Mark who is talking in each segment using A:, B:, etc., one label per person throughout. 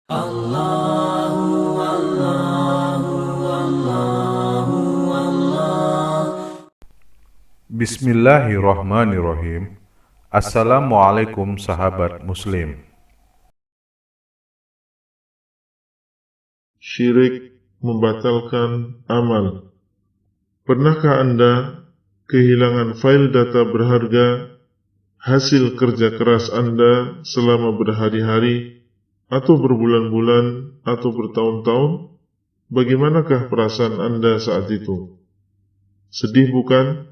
A: Allahu Allahu Allahu Allah.
B: Bismillahirrahmanirrahim. Assalamualaikum sahabat muslim.
C: Syirik membatalkan amal. Pernahkah Anda kehilangan file data berharga hasil kerja keras Anda selama berhari-hari atau berbulan-bulan atau bertahun-tahun? Bagaimanakah perasaan Anda saat itu? Sedih bukan?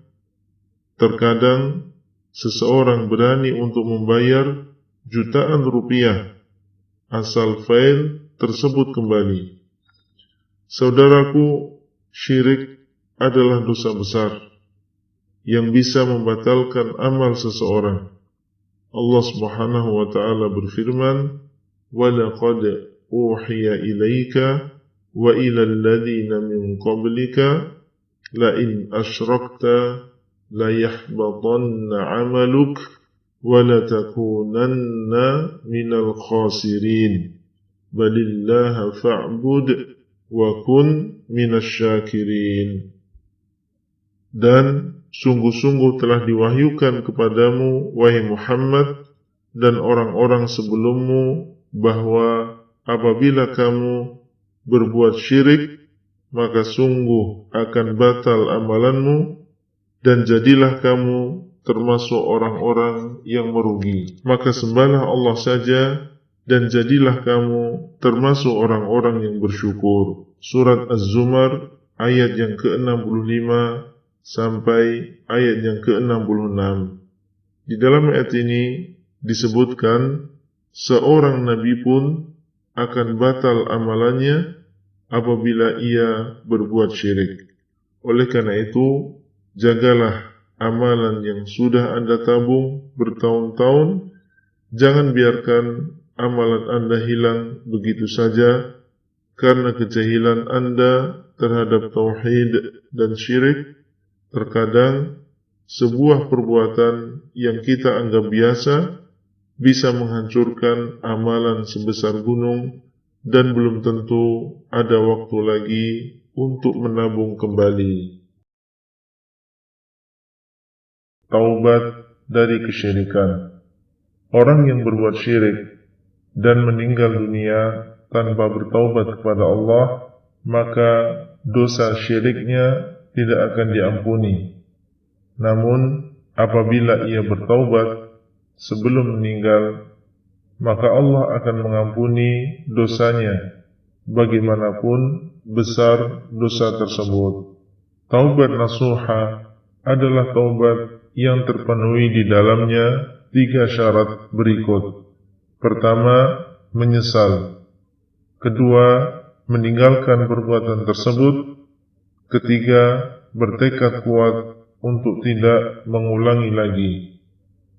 C: Terkadang seseorang berani untuk membayar jutaan rupiah asal file tersebut kembali. Saudaraku, syirik adalah dosa besar yang bisa membatalkan amal seseorang. Allah Subhanahu wa taala berfirman, وَلَقَدْ أُوحِيَ إِلَيْكَ وَإِلَى الَّذِينَ مِنْ قَبْلِكَ لَئِنْ أَشْرَكْتَ لَيَحْبَطَنَّ عَمَلُكَ وَلَتَكُونَنَّ مِنَ الْخَاسِرِينَ بَلِ اللَّهَ فَاعْبُدْ وَكُنْ مِنَ الشَّاكِرِينَ. Dan sungguh-sungguh telah diwahyukan kepadamu, wahai Muhammad, dan orang-orang sebelummu, bahwa apabila kamu berbuat syirik, maka sungguh akan batal amalanmu, dan jadilah kamu termasuk orang-orang yang merugi. Maka sembahlah Allah saja, dan jadilah kamu termasuk orang-orang yang bersyukur. Surat Az-Zumar ayat yang ke-65 sampai ayat yang ke-66. Di dalam ayat ini disebutkan seorang nabi pun akan batal amalannya apabila ia berbuat syirik. Oleh karena itu, jagalah amalan yang sudah Anda tabung bertahun-tahun. Jangan biarkan amalan Anda hilang begitu saja karena kejahilan Anda terhadap tauhid dan syirik. Terkadang sebuah perbuatan yang kita anggap biasa bisa menghancurkan amalan sebesar gunung, dan belum tentu ada waktu lagi untuk menabung kembali. Taubat dari kesyirikan. Orang yang berbuat syirik dan meninggal dunia tanpa bertaubat kepada Allah, maka dosa syiriknya tidak akan diampuni. Namun, apabila ia bertaubat sebelum meninggal, maka Allah akan mengampuni dosanya, bagaimanapun besar dosa tersebut. Taubat nasuha adalah taubat yang terpenuhi di dalamnya 3 syarat berikut. Pertama, menyesal. Kedua, meninggalkan perbuatan tersebut. Ketiga, bertekad kuat untuk tidak mengulangi lagi.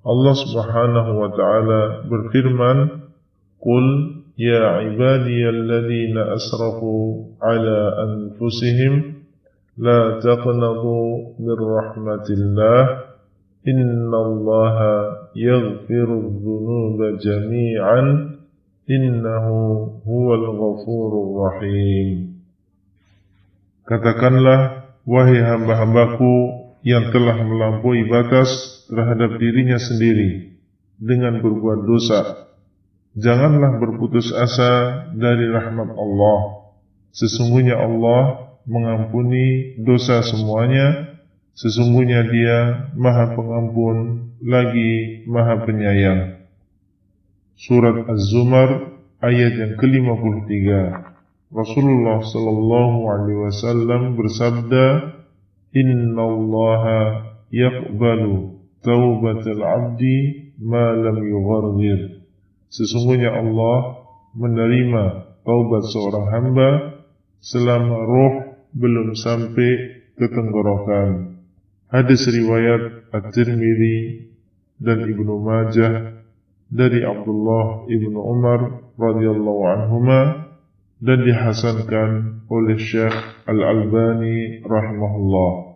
C: Allah Subhanahu wa taala berfirman, "Qul ya ibadiyalladzina asrafu ala anfusihim la taqnatu min rahmatillah innallaha yaghfirudz dzunuba jami'an innahu huwal ghafurur rahim." Katakanlah, wahai hamba-hambaku yang telah melampaui batas terhadap dirinya sendiri dengan berbuat dosa, janganlah berputus asa dari rahmat Allah. Sesungguhnya Allah mengampuni dosa semuanya. Sesungguhnya Dia Maha Pengampun lagi Maha Penyayang. Surat Az-Zumar ayat yang ke-53. Rasulullah sallallahu alaihi wasallam bersabda, "Innallaha yaqbalu taubatal 'abdi ma lam yughargir." Sesungguhnya Allah menerima taubat seorang hamba selama roh belum sampai ke tenggorokan. Hadis riwayat At-Tirmidzi dan Ibnu Majah dari Abdullah ibnu Umar radhiyallahu anhuma, dan dihasankan oleh Syekh Al-Albani rahimahullah.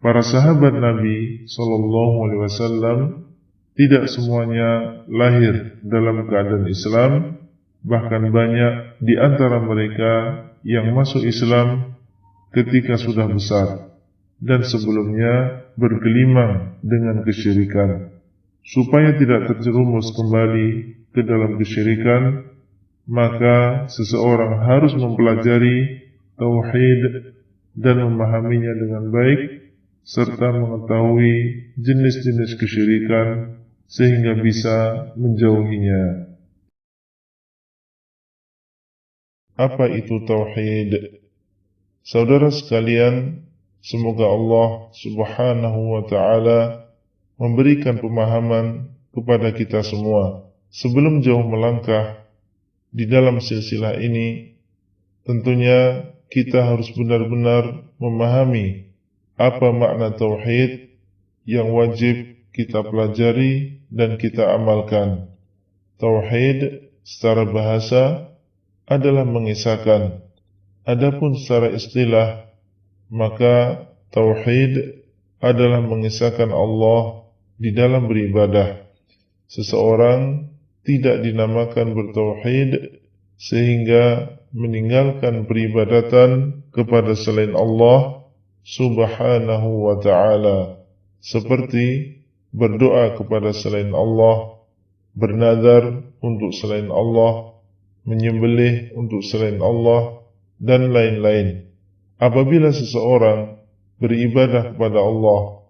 C: Para sahabat Nabi sallallahu alaihi wasallam tidak semuanya lahir dalam keadaan Islam, bahkan banyak di antara mereka yang masuk Islam ketika sudah besar, dan sebelumnya bergelimang dengan kesyirikan. Supaya tidak terjerumus kembali ke dalam kesyirikan, maka seseorang harus mempelajari tauhid dan memahaminya dengan baik, serta mengetahui jenis-jenis kesyirikan sehingga bisa menjauhinya. Apa itu tauhid? Saudara sekalian, semoga Allah Subhanahu wa Ta'ala memberikan pemahaman kepada kita semua. Sebelum jauh melangkah di dalam silsilah ini, tentunya kita harus benar-benar memahami apa makna tauhid yang wajib kita pelajari dan kita amalkan. Tauhid secara bahasa adalah mengisahkan. Adapun secara istilah, maka tauhid adalah mengisahkan Allah di dalam beribadah. Seseorang tidak dinamakan bertauhid sehingga meninggalkan peribadatan kepada selain Allah Subhanahu wa Ta'ala, seperti berdoa kepada selain Allah, bernazar untuk selain Allah, menyembelih untuk selain Allah, dan lain-lain. Apabila seseorang beribadah kepada Allah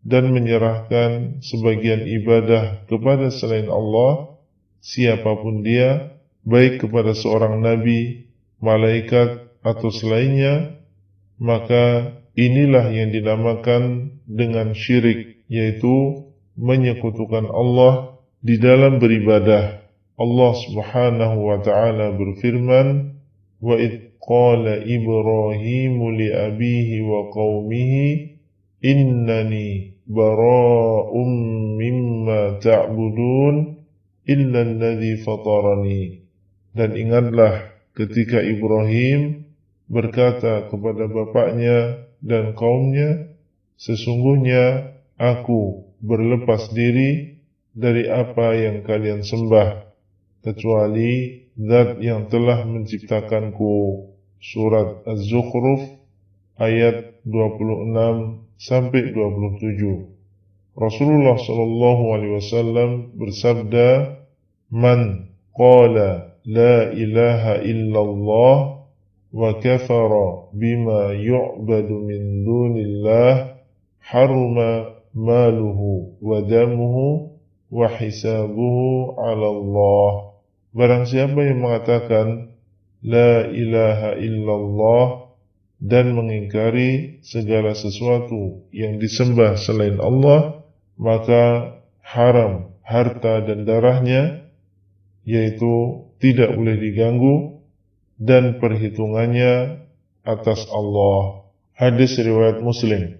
C: dan menyerahkan sebagian ibadah kepada selain Allah, siapapun dia, baik kepada seorang nabi, malaikat, atau selainnya, maka inilah yang dinamakan dengan syirik, yaitu menyekutukan Allah di dalam beribadah. Allah Subhanahu wa Ta'ala berfirman, وَإِذْ قَالَ إِبْرَاهِيمُ لِأَبِيهِ وَقَوْمِهِ إِنَّنِي بَرَاءٌ مِّمَّا تَعْبُدُونَ إِلَّا الَّذِي فَطَرَنِي. Dan ingatlah ketika Ibrahim berkata kepada bapaknya dan kaumnya, sesungguhnya aku berlepas diri dari apa yang kalian sembah, kecuali Zat yang telah menciptakanku. Surat Az-Zukhruf ayat 26-27. Rasulullah SAW bersabda, Man qala la ilaha illallah wa kafara bima yu'badu min dunillah haruma maluhu wa damuhu wa hisabuhu ala Allah. Barang siapa yang mengatakan La ilaha illallah dan mengingkari segala sesuatu yang disembah selain Allah, maka haram harta dan darahnya, yaitu tidak boleh diganggu, dan perhitungannya atas Allah. Hadis riwayat Muslim.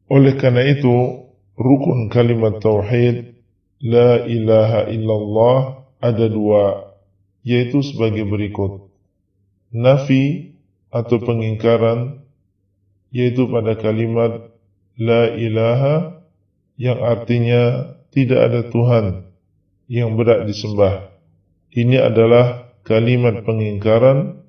C: Oleh karena itu, rukun kalimat tauhid La ilaha illallah ada dua, yaitu sebagai berikut. Nafi atau pengingkaran, yaitu pada kalimat La ilaha yang artinya tidak ada Tuhan yang berhak disembah. Ini adalah kalimat pengingkaran,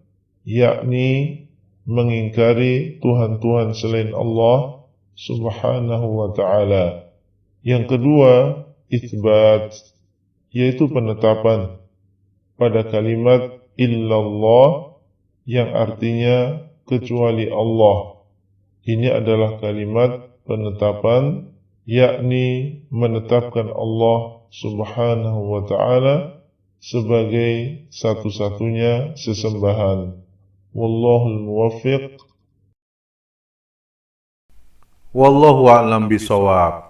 C: yakni mengingkari Tuhan-Tuhan selain Allah Subhanahu wa Ta'ala. Yang kedua, itsbat, yaitu penetapan pada kalimat illallah yang artinya kecuali Allah. Ini adalah kalimat penetapan, yakni menetapkan Allah Subhanahu wa Ta'ala sebagai satu-satunya sesembahan. Wallahul muwaffiq.
B: Wallahu a'lam bishawab.